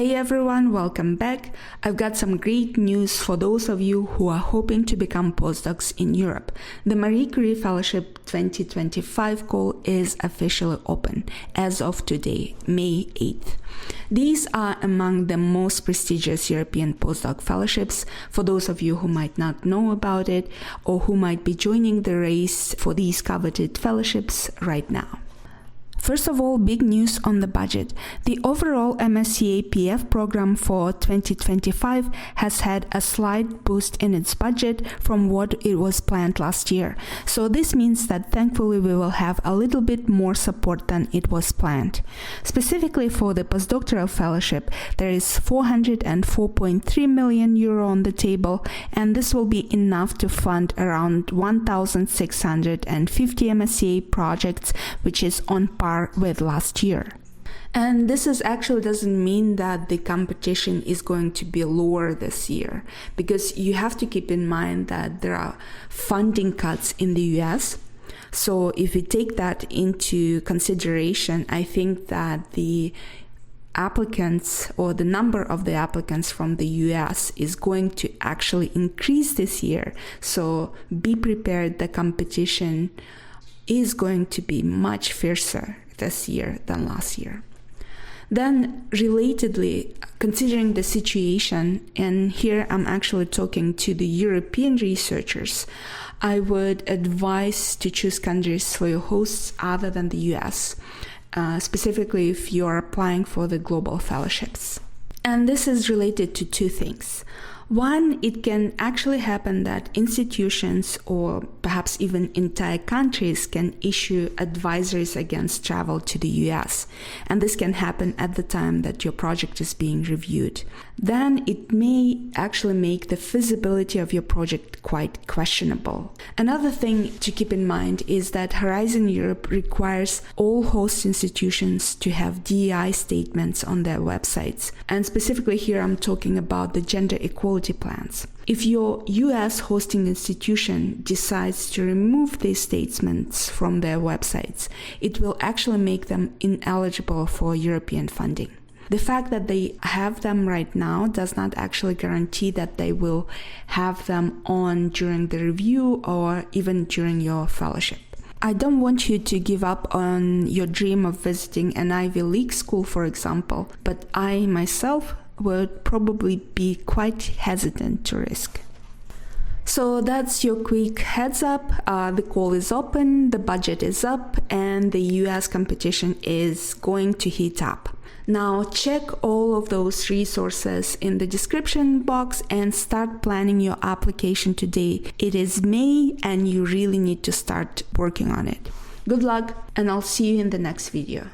Hey everyone, welcome back. I've got some great news for those of you who are hoping to become postdocs in Europe. The Marie Curie Fellowship 2025 call is officially open as of today, May 8th. These are among the most prestigious European postdoc fellowships for those of you who might not know about it or who might be joining the race for these coveted fellowships right now. First of all, big news on the budget. The overall MSCA PF program for 2025 has had a slight boost in its budget from what it was planned last year. So this means that thankfully we will have a little bit more support than it was planned. Specifically for the postdoctoral fellowship, there is 404.3 million euro on the table, and this will be enough to fund around 1,650 MSCA projects, which is on par with last year. And this actually doesn't mean that the competition is going to be lower this year, because you have to keep in mind that there are funding cuts in the US. So if you take that into consideration, I think that the applicants or the number of the applicants from the US is going to actually increase this year. So be prepared, the competition is going to be much fiercer this year than last year. Then relatedly, considering the situation, and here I'm actually talking to the European researchers, I would advise to choose countries for your hosts other than the US, specifically if you're applying for the global fellowships. And this is related to two things. One, it can actually happen that institutions or perhaps even entire countries can issue advisories against travel to the US, and this can happen at the time that your project is being reviewed. Then it may actually make the feasibility of your project quite questionable. Another thing to keep in mind is that Horizon Europe requires all host institutions to have DEI statements on their websites, and specifically here I'm talking about the gender equality plans. If your US hosting institution decides to remove these statements from their websites, it will actually make them ineligible for European funding. The fact that they have them right now does not actually guarantee that they will have them on during the review or even during your fellowship. I don't want you to give up on your dream of visiting an Ivy League school, for example, but I myself would probably be quite hesitant to risk. So that's your quick heads up. The call is open, the budget is up, and the US competition is going to heat up. Now check all of those resources in the description box and start planning your application today. It is May and you really need to start working on it. Good luck, and I'll see you in the next video.